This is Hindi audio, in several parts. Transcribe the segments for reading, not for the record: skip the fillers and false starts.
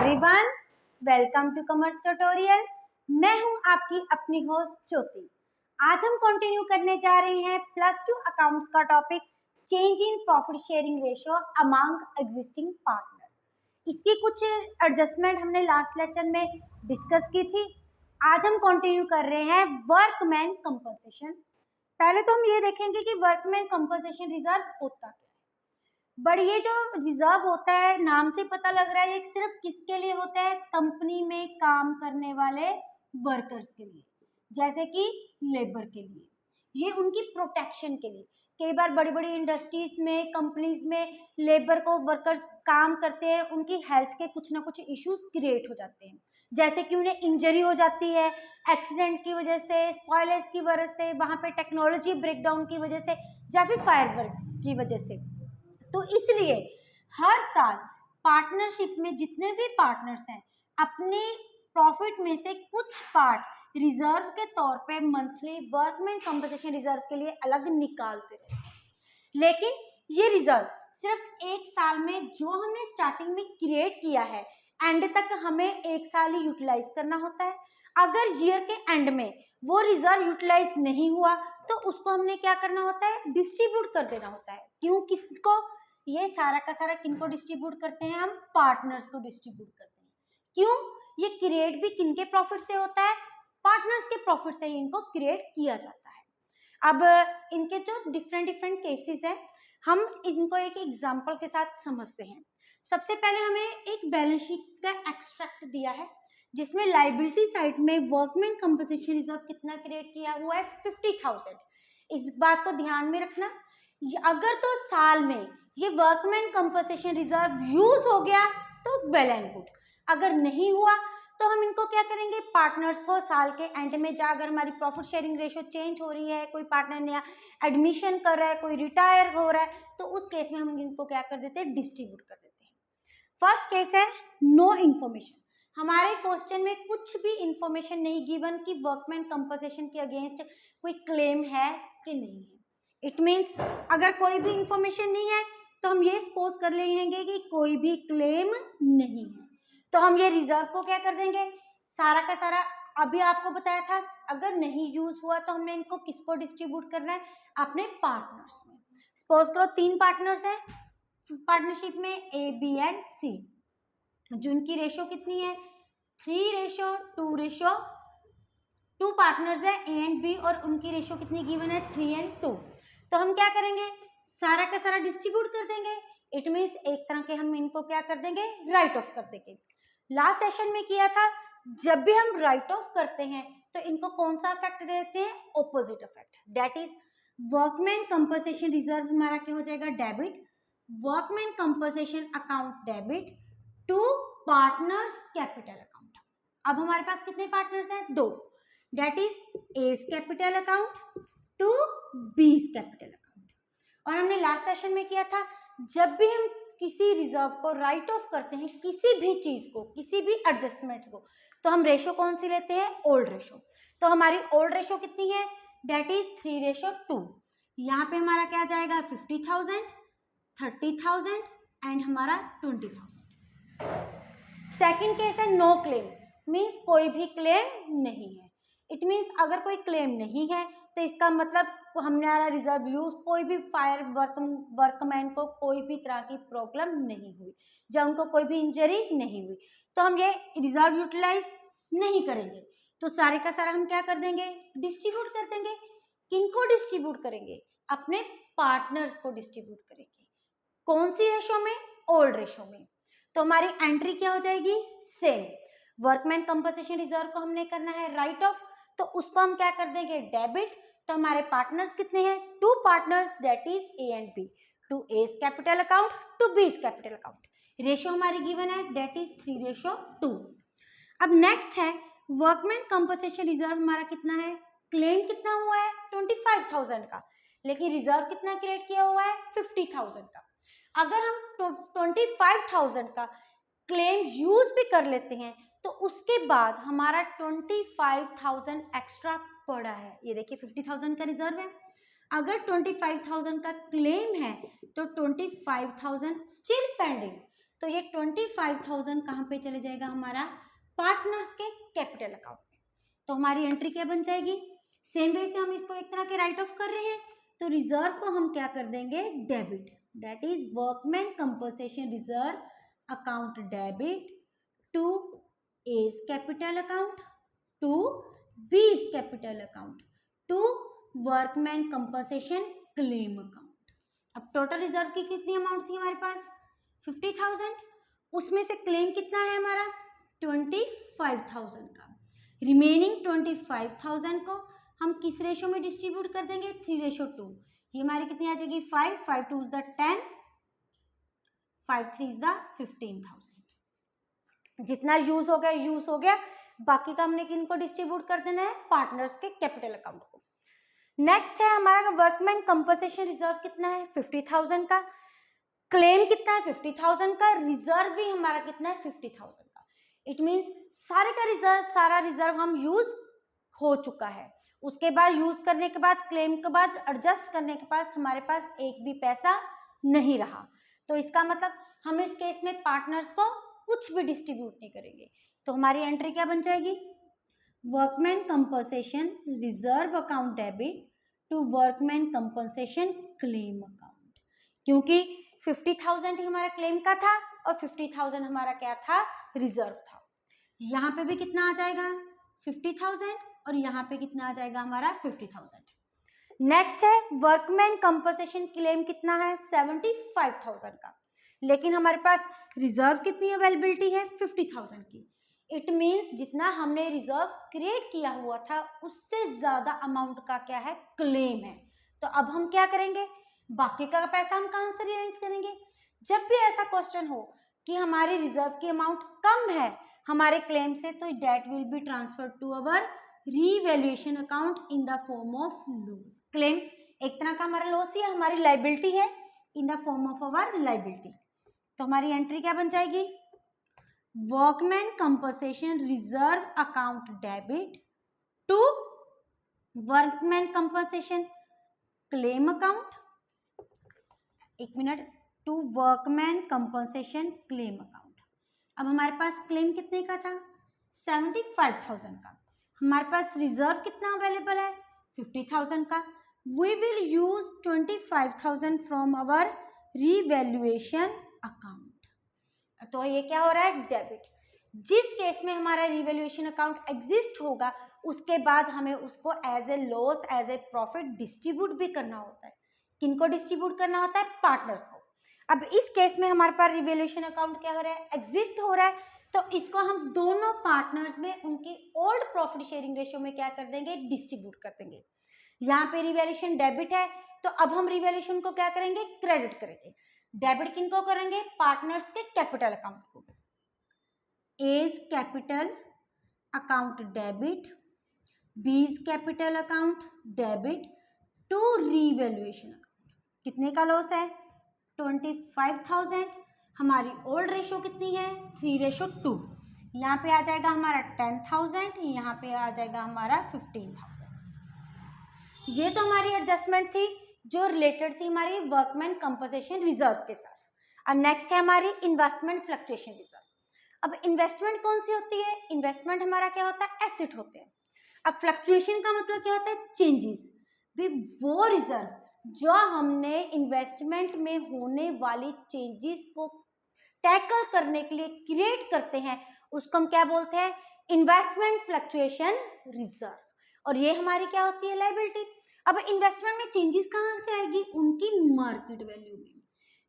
Everyone, welcome to commerce tutorial. मैं हूं आपकी अपनी होस्ट ज्योति। आज हम कंटिन्यू करने जा रहे हैं +2 अकाउंट्स का topic change in profit sharing ratio among existing partner. इसकी कुछ एडजस्टमेंट हमने लास्ट लेक्चर में डिस्कस की थी। आज हम कंटिन्यू कर रहे हैं वर्कमैन कंपनसेशन। पहले तो हम ये देखेंगे कि वर्कमैन कंपनसेशन रिजर्व होता क्या है। बट ये जो रिजर्व होता है, नाम से पता लग रहा है ये सिर्फ किसके लिए होता है, कंपनी में काम करने वाले वर्कर्स के लिए, जैसे कि लेबर के लिए, ये उनकी प्रोटेक्शन के लिए। कई बार बड़ी बड़ी इंडस्ट्रीज में, कंपनीज में लेबर को वर्कर्स काम करते हैं, उनकी हेल्थ के कुछ ना कुछ इश्यूज क्रिएट हो जाते हैं, जैसे कि उन्हें इंजरी हो जाती है एक्सीडेंट की वजह से, स्पॉयलर्स की वजह से, वहां पे टेक्नोलॉजी ब्रेकडाउन की वजह से, या फिर फायर वर्क की वजह से। तो इसलिए हर साल पार्टनरशिप में जितने भी पार्टनर्स हैं अपने प्रॉफिट में से कुछ पार्ट रिजर्व के तौर पे मंथली वर्कमैन कंपनसेशन रिजर्व के लिए अलग निकालते रहते हैं। लेकिन ये रिजर्व सिर्फ एक साल में जो हमने स्टार्टिंग में क्रिएट किया है, एंड तक हमें एक साल ही यूटिलाइज करना होता है। अगर ईयर के एंड में वो रिजर्व यूटिलाइज नहीं हुआ तो उसको हमने क्या करना होता है, डिस्ट्रीब्यूट कर देना होता है। क्यों, किसको? ये सारा का सारा किनको डिस्ट्रीब्यूट करते हैं? हम पार्टनर्स को डिस्ट्रीब्यूट करते हैं। क्यों? ये क्रिएट भी किनके प्रॉफिट से होता है? पार्टनर्स के प्रॉफिट से ही इनको क्रिएट किया जाता है। अब इनके जो डिफरेंट डिफरेंट केसेस हैं, हम इनको एक एग्जांपल के साथ समझते हैं। सबसे पहले हमें एक बैलेंस शीट का एक्सट्रैक्ट दिया है जिसमें लाइबिलिटी साइड में वर्कमैन कंपनसेशन रिजर्व कितना क्रिएट किया हुआ है, 50,000। इस बात को ध्यान में रखना, अगर तो साल में ये वर्कमैन कंपनसेशन रिजर्व यूज हो गया तो वेल एंड गुड, अगर नहीं हुआ तो हम इनको क्या करेंगे, पार्टनर्स को साल के एंड में, जहाँ अगर हमारी प्रॉफिट शेयरिंग रेशियो चेंज हो रही है, कोई पार्टनर नया एडमिशन कर रहा है, कोई रिटायर हो रहा है, तो उस केस में हम इनको क्या कर देते हैं, डिस्ट्रीब्यूट कर देते हैं। फर्स्ट केस है नो इन्फॉर्मेशन। हमारे क्वेश्चन में कुछ भी इंफॉर्मेशन नहीं गिवन कि वर्कमैन कंपनसेशन के अगेंस्ट कोई क्लेम है कि नहीं है। इट मीन्स अगर कोई भी इंफॉर्मेशन नहीं है तो हम ये सपोज कर लेंगे कि कोई भी क्लेम नहीं है, तो हम ये रिजर्व को क्या कर देंगे, सारा का सारा, अभी आपको बताया था अगर नहीं यूज हुआ तो हमने इनको किसको डिस्ट्रीब्यूट करना है, अपने पार्टनर्स में। सपोज करो 3 पार्टनर्स हैं पार्टनरशिप में, ए, बी एंड सी, जिनकी रेशियो कितनी है, 3:2। 2 पार्टनर्स है ए एंड बी और उनकी रेशियो कितनी गिवन है, 3:2। तो हम क्या करेंगे, सारा का सारा डिस्ट्रीब्यूट कर देंगे। इट मीन्स एक तरह के हम इनको क्या कर देंगे, राइट ऑफ कर देंगे। लास्ट सेशन में किया था, जब भी हम राइट ऑफ करते हैं तो इनको कौन सा इफेक्ट देते हैं, opposite effect. That is workman compensation reserve हमारा क्या हो जाएगा, debit, workman compensation account debit to partners capital account. अब हमारे पास कितने पार्टनर्स हैं, 2, that is A's capital account to B's capital account. और हमने लास्ट सेशन में किया था, जब भी हम किसी रिजर्व को राइट ऑफ करते हैं, किसी भी चीज को, किसी भी एडजस्टमेंट को, तो हम रेशो कौन सी लेते हैं, ओल्ड रेशो। तो हमारी ओल्ड रेशो कितनी है, दैट इज 3:2। यहाँ पे हमारा क्या जाएगा, 50,000, 30,000 एंड हमारा 20,000। सेकेंड केस है नो क्लेम, मीन्स कोई भी क्लेम नहीं है। इट मीन्स अगर कोई क्लेम नहीं है तो इसका मतलब हमारा रिजर्व यूज, कोई भी फायर वर्कमैन को कोई भी तरह की प्रॉब्लम नहीं हुई, जब उनको कोई भी इंजरी नहीं हुई, तो हम ये रिजर्व यूटिलाइज नहीं करेंगे। तो सारे का सारा हम क्या कर देंगे, डिस्ट्रीब्यूट कर देंगे। किनको डिस्ट्रीब्यूट करेंगे, अपने पार्टनर्स को डिस्ट्रीब्यूट करेंगे। कौन सी रेशो में, ओल्ड रेशो में। तो हमारी एंट्री क्या हो जाएगी, सेम। वर्कमैन कंपनसेशन रिजर्व को हमने करना है राइट ऑफ, तो उसको हम क्या कर देंगे, डेबिट। तो हमारे पार्टनर्स कितने हैं, 2 partners, that is A and B, to A's capital account to B's capital account. Ratio हमारी गिवन है, दैट इज 3:2। अब नेक्स्ट है वर्कमैन कंपनसेशन रिजर्व, हमारा कितना है, क्लेम कितना हुआ है, 25,000 का, लेकिन रिजर्व कितना क्रिएट किया हुआ है, 50,000 का। अगर हम 25,000 का क्लेम यूज भी कर लेते हैं तो उसके बाद हमारा 25,000 एक्स्ट्रा पड़ा है। ये देखिए 50,000 का रिजर्व है, अगर 25,000 का क्लेम है तो 25,000 स्टिल पेंडिंग, तो ये 25,000 कहाँ पे चले जाएगा, हमारा पार्टनर्स के कैपिटल अकाउंट में। तो हमारी एंट्री क्या बन जाएगी, सेम वे से हम इसको एक तरह के राइट ऑफ कर रहे हैं, तो रिजर्व को हम क्या कर देंगे, debit, that is workman compensation reserve account debit to A's capital account to B's capital account to workman compensation claim account. अब टोटल रिजर्व की कितनी अमाउंट थी हमारे पास, 50,000, उसमें से क्लेम कितना है हमारा 25,000 का। रिमेनिंग 25,000 को हम किस रेशो में डिस्ट्रीब्यूट कर देंगे, 3:2। ये हमारी कितनी आ जाएगी, 5, 5 2 is the 10, 5 3 is the 15,000। जितना यूज हो गया, बाकी का हमने किनको डिस्ट्रीब्यूट कर देना है, पार्टनर्स के कैपिटल अकाउंट को। नेक्स्ट है हमारा वर्कमैन कंपनसेशन रिजर्व कितना है, 50,000 का, क्लेम कितना है 50,000 का, रिजर्व भी हमारा कितना है 50,000 का। इट मीन्स सारा रिजर्व हम यूज हो चुका है। उसके बाद यूज करने के बाद, क्लेम के बाद, एडजस्ट करने के पास हमारे पास एक भी पैसा नहीं रहा। तो इसका मतलब हम इस केस में पार्टनर्स को कुछ भी डिस्ट्रीब्यूट नहीं करेंगे। तो हमारी एंट्री क्या बन जाएगी, workman compensation reserve account debit to workman compensation claim account, क्योंकि 50,000 ही हमारा क्लेम का था और 50,000 हमारा क्या था, रिजर्व था। यहाँ पे भी कितना आ जाएगा 50,000 और यहाँ पे कितना आ जाएगा हमारा 50,000। नेक्स्ट है वर्कमैन कंपनसेशन क्लेम कितना है 75,000 का, लेकिन हमारे पास रिजर्व कितनी अवेलेबिलिटी है 50,000 की। इट मीन्स जितना हमने रिजर्व क्रिएट किया हुआ था उससे ज्यादा अमाउंट का क्या है, क्लेम है। तो अब हम क्या करेंगे, बाकी का पैसा हम कहाँ से रिअरेंज करेंगे। जब भी ऐसा क्वेश्चन हो कि हमारी रिजर्व की अमाउंट कम है हमारे क्लेम से, तो that will be transfer to our revaluation account in the form of loss. Claim एक तरह का हमारा लॉस या हमारी लाइबिलिटी है in the form of our liability. तो हमारी एंट्री क्या बन जाएगी, workman compensation reserve account debit to workman compensation claim account, एक minute, to workman compensation claim account. अब हमारे पास क्लेम कितने का था 75,000 का, हमारे पास रिजर्व कितना अवेलेबल है 50,000 का। We will use 25,000 from our revaluation account. तो ये क्या हो रहा है, डेबिट। जिस केस में हमारा रीवैल्यूएशन अकाउंट एग्जिस्ट होगा उसके बाद हमें उसको as a loss as a profit distribute भी करना होता है। किनको डिस्ट्रीब्यूट करना होता है, पार्टनर्स को। अब इस केस में हमारे पास रिवैल्यूएशन अकाउंट क्या हो रहा है, एग्जिस्ट हो रहा है, तो इसको हम दोनों पार्टनर्स में उनकी ओल्ड प्रॉफिट शेयरिंग रेशियो में क्या कर देंगे, डिस्ट्रीब्यूट कर देंगे। यहाँ पे रिवैल्यूएशन डेबिट है तो अब हम रिवैल्यूएशन को क्या करेंगे, क्रेडिट करेंगे। डेबिट किनको करेंगे, पार्टनर्स के कैपिटल अकाउंट को। A's capital account debit, B's capital account debit to revaluation account. कितने का लॉस है 25,000। हमारी ओल्ड रेशो कितनी है 3:2। यहाँ पे आ जाएगा हमारा 10,000, यहाँ पे आ जाएगा हमारा 15,000। ये तो हमारी एडजस्टमेंट थी जो रिलेटेड थी हमारी वर्कमैन कंपनसेशन रिजर्व के साथ। अब नेक्स्ट है हमारी इन्वेस्टमेंट फ्लक्चुएशन रिजर्व। अब इन्वेस्टमेंट कौन सी होती है, इन्वेस्टमेंट हमारा क्या होता है, एसेट होते हैं। अब फ्लक्चुएशन का मतलब क्या होता है, चेंजेस। भी वो रिजर्व जो हमने इन्वेस्टमेंट में होने वाली चेंजेस को टैकल करने के लिए क्रिएट करते हैं उसको हम क्या बोलते हैं, इन्वेस्टमेंट फ्लक्चुएशन रिजर्व। और ये हमारी क्या होती है, लायबिलिटी। अब इन्वेस्टमेंट में चेंजेस कहाँ से आएगी, उनकी मार्केट वैल्यू में।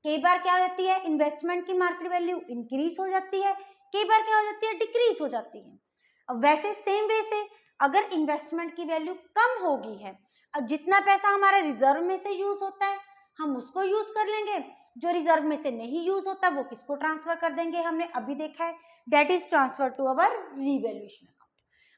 कई बार क्या होती है, इन्वेस्टमेंट की मार्केट वैल्यू इंक्रीज हो जाती है, कई बार क्या हो जाती है, डिक्रीज हो जाती है। अब वैसे सेम वे से अगर इन्वेस्टमेंट की वैल्यू कम होगी है, अब जितना पैसा हमारा रिजर्व में से यूज होता है हम उसको यूज कर लेंगे, जो रिजर्व में से नहीं यूज होता वो किसको ट्रांसफर कर देंगे, हमने अभी देखा है, that is transfer to our revaluation account.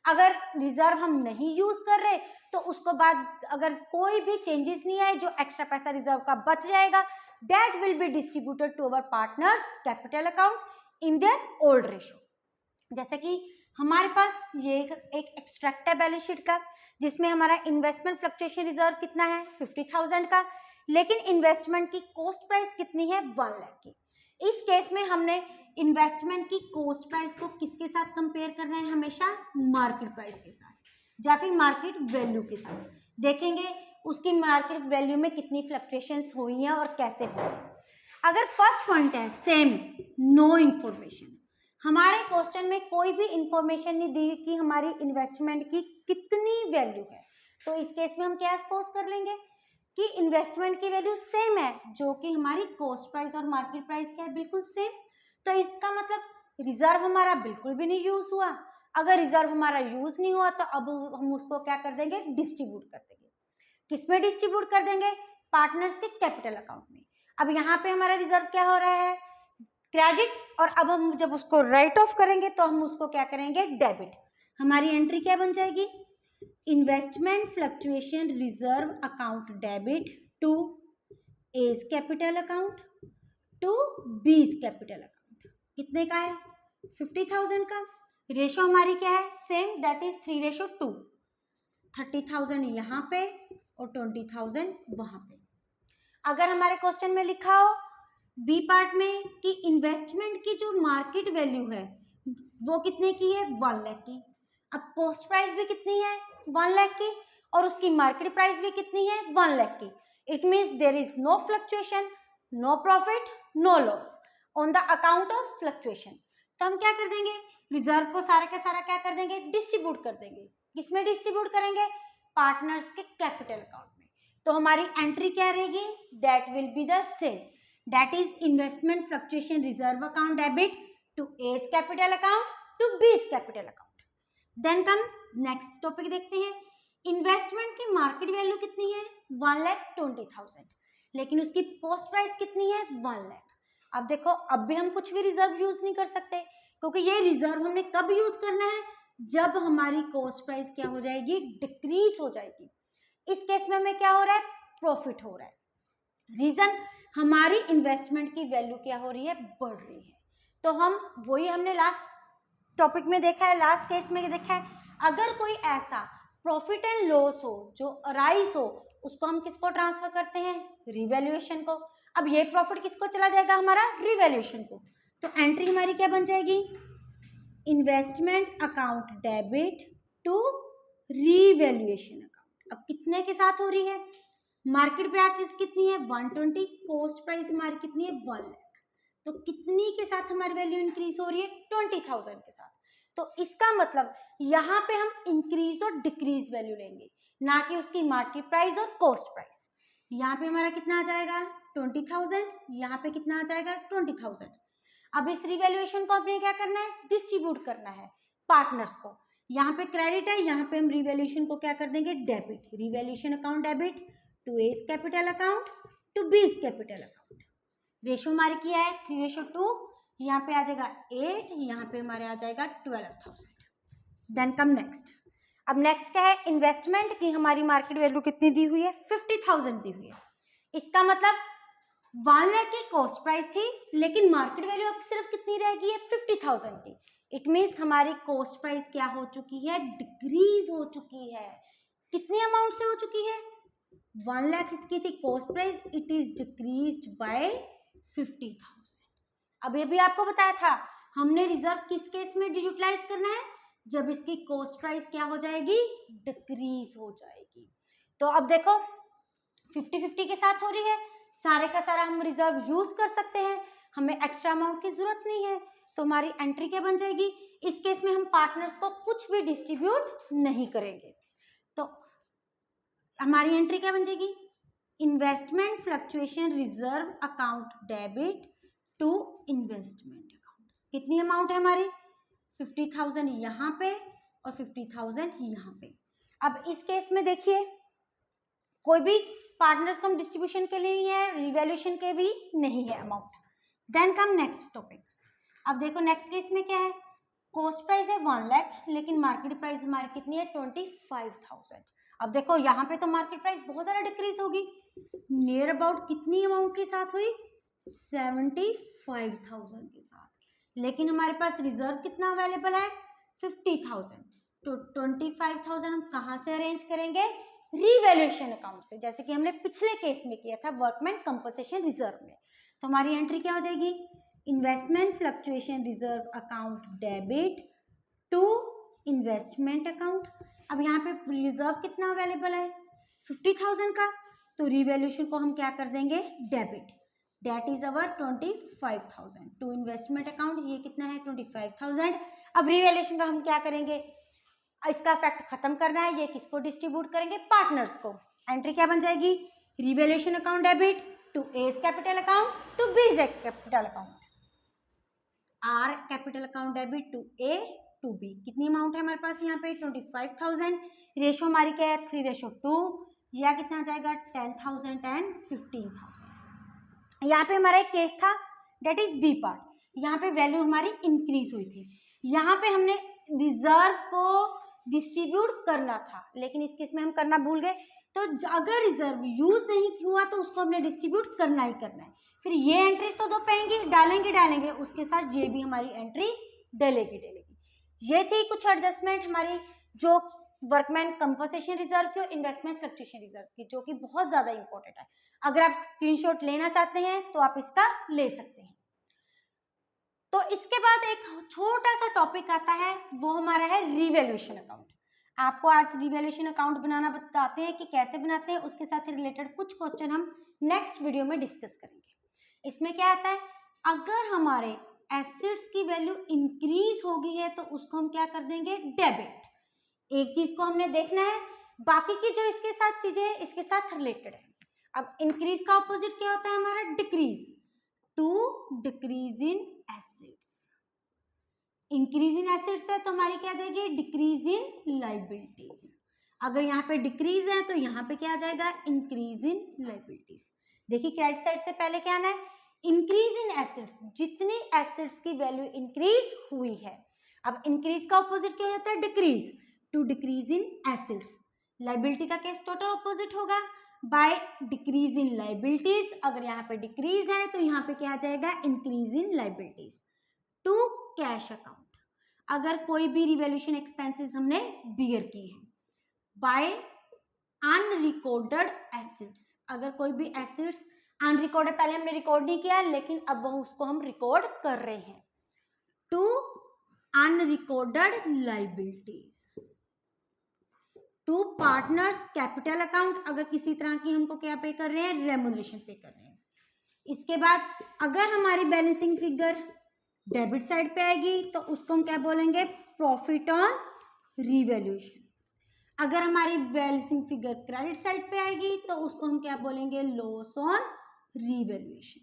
अगर रिजर्व हम नहीं यूज कर रहे तो उसको बाद अगर कोई भी चेंजेस नहीं आए, जो एक्स्ट्रा पैसा रिजर्व का बच जाएगा, that will be distributed to our partners capital account in their old ratio। जैसे कि हमारे पास ये एक एक्सट्रैक्ट है बैलेंस शीट का, जिसमें हमारा इन्वेस्टमेंट फ्लक्चुएशन रिजर्व कितना है 50,000 का, लेकिन इन्वेस्टमेंट की कॉस्ट प्राइस कितनी है 1 लाख की। इस केस में हमने इन्वेस्टमेंट की कॉस्ट प्राइस को किसके साथ कंपेयर करना है, हमेशा मार्केट प्राइस के साथ या फिर मार्केट वैल्यू के साथ। देखेंगे उसकी मार्केट वैल्यू में कितनी फ्लक्चुएशंस हुई हैं और कैसे हुई हैं। अगर फर्स्ट पॉइंट है सेम, नो इंफॉर्मेशन, हमारे क्वेश्चन में कोई भी इंफॉर्मेशन नहीं दी कि हमारी इन्वेस्टमेंट की कितनी वैल्यू है, तो इस केस में हम क्या सपोज कर लेंगे कि इन्वेस्टमेंट की वैल्यू सेम है, जो कि हमारी कॉस्ट प्राइस और मार्केट प्राइस क्या है, बिल्कुल सेम। तो इसका मतलब रिजर्व हमारा बिल्कुल भी नहीं यूज हुआ। अगर रिजर्व हमारा यूज नहीं हुआ तो अब हम उसको क्या कर देंगे, डिस्ट्रीब्यूट कर देंगे। किसमें डिस्ट्रीब्यूट कर देंगे, पार्टनर्स के कैपिटल अकाउंट में। अब यहाँ पे हमारा रिजर्व क्या हो रहा है, क्रेडिट, और अब हम जब उसको राइट ऑफ करेंगे तो हम उसको क्या करेंगे, डेबिट। हमारी एंट्री क्या बन जाएगी, investment fluctuation reserve account debit to A's capital account to B's capital account. कितने का है, 50,000 का। रेशो हमारी क्या है, सेम, दैट इज 3:2। 30,000 यहाँ पे और 20,000 वहां पे। अगर हमारे क्वेश्चन में लिखा हो बी पार्ट में कि इन्वेस्टमेंट की जो मार्केट वैल्यू है वो कितने की है, 1 लाख की। अब कॉस्ट प्राइस भी कितनी है, 1 लाख की, और उसकी मार्केट प्राइस भी कितनी है, 1 लाख की। It means there is no fluctuation, no profit, no loss on the account of fluctuation. तो हम क्या कर देंगे, रिजर्व को सारा का सारा क्या कर देंगे, डिस्ट्रीब्यूट कर देंगे। किसमें डिस्ट्रीब्यूट करेंगे, पार्टनर्स के कैपिटल अकाउंट में। तो हमारी एंट्री क्या रहेगी, that will be the same, that is investment fluctuation reserve account debit to A's capital account to B's capital account. Then come next topic देखते हैं। इन्वेस्टमेंट की मार्केट वैल्यू कितनी है, 1,20,000, लेकिन उसकी कॉस्ट प्राइस कितनी है, 1 लाख। अब देखो अब भी हम कुछ भी रिजर्व यूज नहीं कर सकते, क्योंकि ये रिजर्व हमने कब यूज करना है, जब हमारी कॉस्ट प्राइस क्या हो जाएगी, डिक्रीज हो जाएगी। इस केस में हमें क्या हो रहा है, प्रॉफिट हो रहा है। रीजन, हमारी इन्वेस्टमेंट की वैल्यू क्या हो रही है, बढ़ रही है। तो हम वही हमने लास्ट टॉपिक में देखा है, लास्ट केस में देखा है, अगर कोई ऐसा प्रॉफिट एंड लॉस हो जो अराइज हो, उसको हम किसको ट्रांसफर करते हैं, रिवैल्यूएशन को। अब ये प्रॉफिट किसको चला जाएगा, हमारा रिवैल्यूएशन को। तो एंट्री हमारी क्या बन जाएगी, investment account debit to revaluation account. अब कितने के साथ हो रही है, मार्केट प्राइस कितनी है, 120, कॉस्ट प्राइस हमारी कितनी है, 1 लाख। तो कितनी के साथ हमारी वैल्यू इंक्रीज हो रही है, 20,000 के साथ। तो इसका मतलब यहाँ पे हम इंक्रीज और डिक्रीज वैल्यू लेंगे, ना कि उसकी मार्केट प्राइस और कॉस्ट प्राइस। यहाँ पे हमारा कितना आ जाएगा, 20,000, यहाँ पे कितना आ जाएगा, 20,000। अब इस रिवैल्यूएशन को अपने क्या करना है, डिस्ट्रीब्यूट करना है पार्टनर्स को। यहाँ पे क्रेडिट है, यहाँ पे हम रिवैल्यूएशन को क्या कर देंगे, debit, revaluation account debit to A's capital account to B's capital account. Ratio हमारी क्या है, 3:2, यहाँ पे आ जाएगा 8, यहाँ पे हमारे आ जाएगा 12,000। Then come next. अब नेक्स्ट क्या है, इन्वेस्टमेंट की हमारी मार्केट वैल्यू कितनी दी हुई है, 50,000 दी हुई है। इसका मतलब 1 लाख की कॉस्ट प्राइस थी, लेकिन मार्केट वैल्यू अब सिर्फ कितनी रहेगी है, 50,000 की। इट मीन्स हमारी कॉस्ट प्राइस क्या हो चुकी है, डिक्रीज हो चुकी है। कितनी अमाउंट से हो चुकी है, 1 लाख की थी cost price, it is decreased bye 50,000। अब ये भी आपको बताया था, हमने रिजर्व किस केस में यूटिलाइज करना है, जब इसकी कॉस्ट प्राइस क्या हो जाएगी, डिक्रीज हो जाएगी। तो अब देखो 50-50 के साथ हो रही है, सारे का सारा हम रिजर्व यूज कर सकते हैं, हमें एक्स्ट्रा अमाउंट की जरूरत नहीं है। तो हमारी एंट्री क्या बन जाएगी, इस केस में हम पार्टनर्स को कुछ भी डिस्ट्रीब्यूट नहीं करेंगे। तो हमारी एंट्री क्या बन जाएगी, investment fluctuation reserve account debit to investment account. कितनी अमाउंट है हमारी, 50,000 यहाँ पे और 50,000 यहाँ पे। अब इस केस में देखिए कोई भी पार्टनर्स को हम डिस्ट्रीब्यूशन के लिए नहीं है, रिवैल्यूएशन के भी नहीं है amount. Then come next topic. अब देखो नेक्स्ट केस में क्या है, कॉस्ट प्राइस है 1 लाख, लेकिन मार्केट प्राइस हमारी कितनी है, 25,000। अब देखो यहाँ पे तो मार्केट प्राइस बहुत ज्यादा डिक्रीज होगी, नियर अबाउट कितनी अमाउंट के साथ हुई, 75,000 के साथ। लेकिन हमारे पास रिजर्व कितना अवेलेबल है, 50,000। तो 25,000 हम कहाँ से अरेंज करेंगे, रिवैल्यूएशन अकाउंट से, जैसे कि हमने पिछले केस में किया था वर्कमैन कंपनसेशन रिजर्व में। तो हमारी एंट्री क्या हो जाएगी, investment fluctuation reserve account debit to investment account. अब यहाँ पे रिजर्व कितना अवेलेबल है 50,000 का, तो रिवैल्यूएशन को हम क्या कर देंगे debit, that is our 25,000 to investment account, ये कितना है 25,000। अब रिवैल्यूएशन का हम क्या करेंगे, इसका इफेक्ट खत्म करना है, ये किसको डिस्ट्रीब्यूट करेंगे पार्टनर्स को। एंट्री क्या बन जाएगी, revaluation account debit to A's capital account to B's capital account, or capital account debit to A to B. कितनी अमाउंट है हमारे पास यहाँ पे 25,000, रेशो हमारी क्या है 3:2, या कितना आ जाएगा 10,000 एंड 15,000। यहाँ पे हमारा एक केस था डेट इज बी पार्ट, यहाँ पे वैल्यू हमारी इंक्रीज हुई थी, यहाँ पे हमने रिजर्व को डिस्ट्रीब्यूट करना था, लेकिन इस केस में हम करना भूल गए। तो अगर रिजर्व यूज नहीं हुआ तो उसको हमने डिस्ट्रीब्यूट करना ही करना है। फिर ये एंट्रीज तो दो पाएंगे डालेंगे, उसके साथ ये भी हमारी एंट्री डलेगी। ये थी कुछ एडजस्टमेंट हमारी जो वर्कमैन कंपनसेशन रिजर्व की और इन्वेस्टमेंट फ्लक्चुएशन रिजर्व की, जो कि बहुत ज्यादा इंपॉर्टेंट है। अगर आप स्क्रीनशॉट लेना चाहते हैं तो आप इसका ले सकते हैं। तो इसके बाद एक छोटा सा टॉपिक आता है, वो हमारा है रिवैल्यूएशन अकाउंट। आपको आज रिवैल्यूएशन अकाउंट बनाना बताते हैं कि कैसे बनाते हैं, उसके साथ रिलेटेड कुछ क्वेश्चन हम नेक्स्ट वीडियो में डिस्कस करेंगे। इसमें क्या आता है, अगर हमारे एसेट्स की वैल्यू इंक्रीज हो गई है तो उसको हम क्या कर देंगे डेबिट। एक चीज को हमने देखना है, बाकी की जो इसके साथ चीजें हैं इसके साथ रिलेटेड है। अब इंक्रीज का ऑपोजिट क्या होता है हमारा decrease, to decrease in assets. Increase in assets है तो हमारी क्या आ जाएगी डिक्रीज इन लाइबिलिटीज। अगर यहाँ पे डिक्रीज है तो यहाँ पे क्या आ जाएगा इंक्रीज इन लाइबिलिटीज। देखिए क्रेडिट साइड से पहले क्या आना है इंक्रीज इन एसेट्स, जितनी एसेट्स की वैल्यू इंक्रीज हुई है। अब इंक्रीज का ऑपोजिट क्या होता है decrease, to decrease in assets. Liability का केस टोटल ऑपोजिट होगा बाय डिक्रीज इन लाइबिलिटीज। अगर यहाँ पे डिक्रीज है तो यहाँ पे क्या आ जाएगा increase in liabilities to cash account. अगर कोई भी रिवैल्यूएशन एक्सपेंसेस हमने बियर की है बाय अनरिकॉर्डेड एसेट्स। अगर कोई भी एसेट्स अनरिकॉर्डेड, पहले हमने रिकॉर्ड नहीं किया लेकिन अब उसको हम रिकॉर्ड कर रहे हैं, to unrecorded liabilities to partners capital account. अगर किसी तरह की हमको क्या पे कर रहे हैं रेम्युनरेशन पे कर रहे हैं। इसके बाद अगर हमारी बैलेंसिंग फिगर डेबिट साइड पे आएगी तो उसको हम क्या बोलेंगे प्रॉफिट ऑन रिवैल्यूएशन। अगर हमारी बैलेंसिंग फिगर क्रेडिट साइड पे आएगी तो उसको हम क्या बोलेंगे लॉस ऑन रिवैल्यूएशन।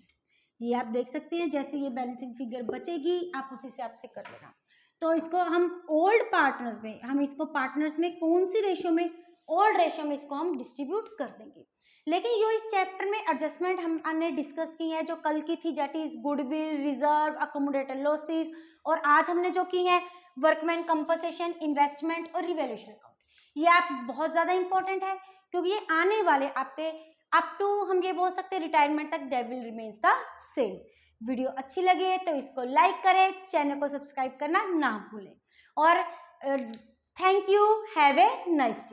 ये आप देख सकते हैं, जैसे ये बैलेंसिंग फिगर बचेगी आप उसी से आपसे कर लेना। तो इसको हम ओल्ड पार्टनर्स में, हम इसको पार्टनर्स में कौन सी रेशो में, ओल्ड रेशो में इसको हम डिस्ट्रीब्यूट कर देंगे। लेकिन जो इस चैप्टर में एडजस्टमेंट हमने डिस्कस की है जो कल की थी that is goodwill, reserve, accommodated losses, और आज हमने जो की है वर्कमैन कंपनसेशन, इन्वेस्टमेंट और रिवैल्यूएशन अकाउंट, ये आप बहुत ज्यादा इंपॉर्टेंट है क्योंकि ये आने वाले आपके अप टू हम ये बोल सकते हैं रिटायरमेंट तक devil remains the same. Video अच्छी लगे तो इसको लाइक करें, चैनल को सब्सक्राइब करना ना भूलें, और thank you, have a nice day.